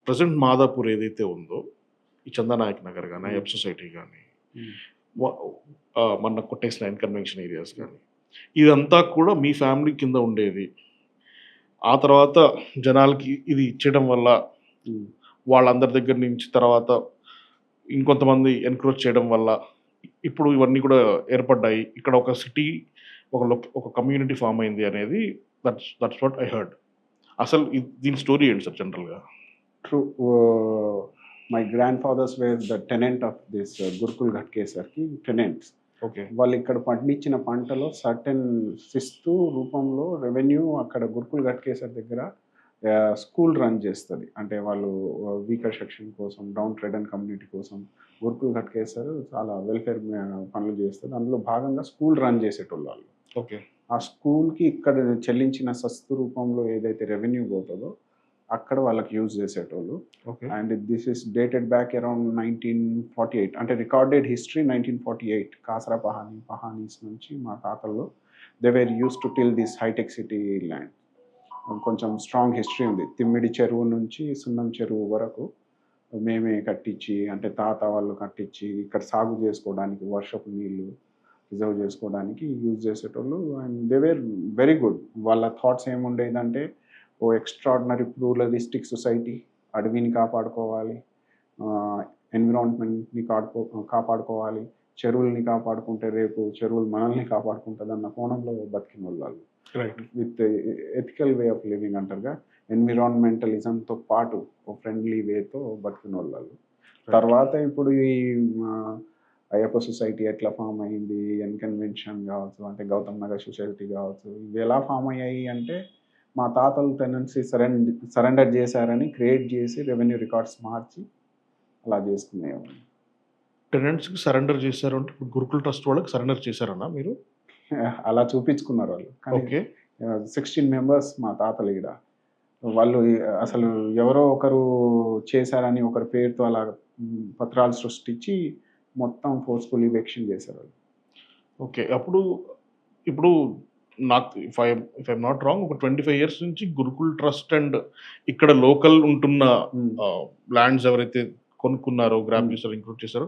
Present Madhapur ఏదైతే ఉందో, ఈ చందానాయక్ నగర్ గాని, ఐఎఫ్ సొసైటీ గాని, వ మన కొట్టేసిన లైన్ కన్వెన్షన్ ఏరియాస్ గాని, ఇదంతా కూడా మీ ఫ్యామిలీ కింద ఉండేది. ఆ తర్వాత జనాలకి ఇది ఇచ్చేయడం వల్ల వాళ్ళందరి దగ్గర నుంచి తర్వాత ఇంకొంతమంది ఎన్‌క్రోచ్ చేయడం వల్ల ఇప్పుడు ఇవన్నీ కూడా ఏర్పడ్డాయి. ఇక్కడ ఒక సిటీ, ఒక కమ్యూనిటీ ఫార్మ్ అయింది అనేది దట్స్ వాట్ ఐ హర్డ్. అసలు దీని స్టోరీ ఏంటి సార్ జనరల్‌గా? True. My grandfathers were the tenant of this Gurukul Ghatkesarki tenants. Okay. వాళ్ళు ఇక్కడ పండించిన పంటలో సర్టెన్ శిస్తు రూపంలో రెవెన్యూ అక్కడ గురుకుల్ ఘట్కేసర్ దగ్గర స్కూల్ రన్ చేస్తుంది. అంటే వాళ్ళు వీకర్ సెక్షన్ కోసం, డౌన్ ట్రేడన్ కమ్యూనిటీ కోసం గురుకుల్ ఘట్కేసర్ చాలా వెల్ఫేర్ పనులు చేస్తుంది. అందులో భాగంగా స్కూల్ రన్ చేసేటోళ్ళు వాళ్ళు. ఓకే. ఆ స్కూల్కి ఇక్కడ చెల్లించిన శిస్తు రూపంలో ఏదైతే రెవెన్యూ పోతుందో అక్కడ వాళ్ళకి యూజ్ చేసేటోళ్ళు. Okay. And this is dated back around 1948. అంటే రికార్డెడ్ హిస్టరీ 1948 కాసరా పహానీస్ నుంచి మా తాతల్లో they were use to till this hitech city land. కొంచెం స్ట్రాంగ్ హిస్టరీ ఉంది. తిమ్మిడి చెరువు నుంచి సున్నం చెరువు వరకు మేమే కట్టించి, అంటే తాత వాళ్ళు కట్టించి ఇక్కడ సాగు చేసుకోవడానికి, వర్షపు నీళ్ళు రిజర్వ్ చేసుకోవడానికి యూజ్ చేసేటోళ్ళు. And they were very good. వాళ్ళ థాట్స్ ఏముండేదంటే ఓ ఎక్స్ట్రాడినరీ ప్లూరలిస్టిక్ సొసైటీ, అడవిని కాపాడుకోవాలి, ఎన్విరాన్మెంట్ని కాపాడుకోవాలి, చెరువుల్ని కాపాడుకుంటే రేపు చెరువులు మనల్ని కాపాడుకుంటుంది అన్న కోణంలో బతికిన వాళ్ళు. Right. With ethical way of living అంటారుగా, ఎన్విరాన్మెంటలిజంతో పాటు ఒక ఫ్రెండ్లీ వేతో బతికిన వాళ్ళు. తర్వాత ఇప్పుడు ఈ అయ్యప్ప సొసైటీ ఎట్లా ఫామ్ అయింది, ఎన్ కన్వెన్షన్ కావచ్చు, అంటే గౌతమ్ నగర్ సొసైటీ కావచ్చు, ఇవి ఎలా ఫామ్ అయ్యాయి అంటే మా తాతలు టెనెన్సీ సరెండర్ చేశారని క్రియేట్ చేసి రెవెన్యూ రికార్డ్స్ మార్చి అలా చేసుకునేవాళ్ళు. టెనెంట్స్‌కి సరెండర్ చేశారు అంటే ఇప్పుడు గురుకుల్ ట్రస్ట్ వాళ్ళకి సరెండర్ చేశారనా మీరు? అలా చూపించుకున్నారు వాళ్ళు. కానీ ఓకే. 16 మెంబర్స్ మా తాతలు ఈడ. వాళ్ళు అసలు ఎవరో ఒకరు చేశారని ఒకరి పేరుతో అలా పత్రాలు సృష్టించి మొత్తం ఫోర్స్‌ఫుల్ ఈవెక్షన్ చేశారు వాళ్ళు. ఓకే. ఇప్పుడు నాకు ఇఫ్ ఐఎమ్ నాట్ రాంగ్, ఒక 25 ఇయర్స్ నుంచి గురుకుల్ ట్రస్ట్ అండ్ ఇక్కడ లోకల్ ఉంటున్న ల్యాండ్స్ ఎవరైతే కొనుక్కున్నారో, గ్రాప్ చేశారో, ఇంక్లూడ్ చేశారో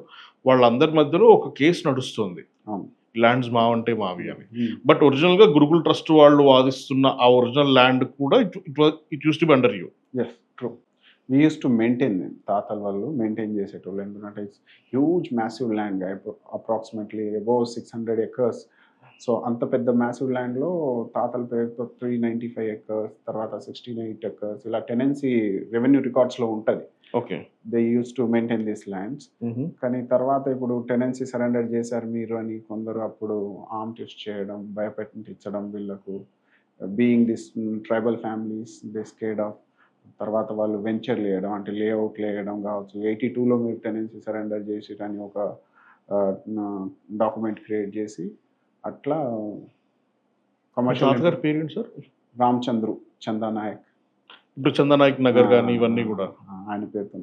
వాళ్ళందరి మధ్యలో ఒక కేసు నడుస్తుంది. అవును. ల్యాండ్స్ మావంటే మావి అని. బట్ ఒరిజినల్‌గా గురుకుల్ ట్రస్ట్ వాళ్ళు వాదిస్తున్న ఆ ఒరిజినల్ ల్యాండ్ కూడా it used to be under you. Yes, true. We use to maintain them. తాతల వాళ్ళు మెయింటైన్ చేసేటోళ్ళు. ఎందుకంటే it's huge massive land, approximately above 600 acres. So అంత పెద్ద మ్యాసివ్ ల్యాండ్లో తాతల పేరుతో 395 ఎకర్స్, తర్వాత 68 ఎకర్స్ ఇలా టెనెన్సీ రెవెన్యూ రికార్డ్స్లో ఉంటుంది. Okay. They use to maintain this lands. కానీ తర్వాత ఇప్పుడు టెనెన్సీ సరెండర్ చేశారు మీరు అని కొందరు అప్పుడు ఆర్మ్ ట్విస్ట్ చేయడం, భయపెట్టించడం వీళ్ళకు, being this tribal families they scared of. తర్వాత వాళ్ళు వెంచర్లు వేయడం, అంటే లేఅవుట్లు వేయడం కావచ్చు. 82లో మీరు టెనెన్సీ సరెండర్ చేసిరని ఒక డాక్యుమెంట్ క్రియేట్ చేసి అట్లా కమర్షియల్. తాతగారి పేరేంటి సార్? రామచంద్రు చందానాయక్. ఇప్పుడు చందానాయక్ నగర్ గాని ఇవన్నీ కూడా ఆయన పేరుతో.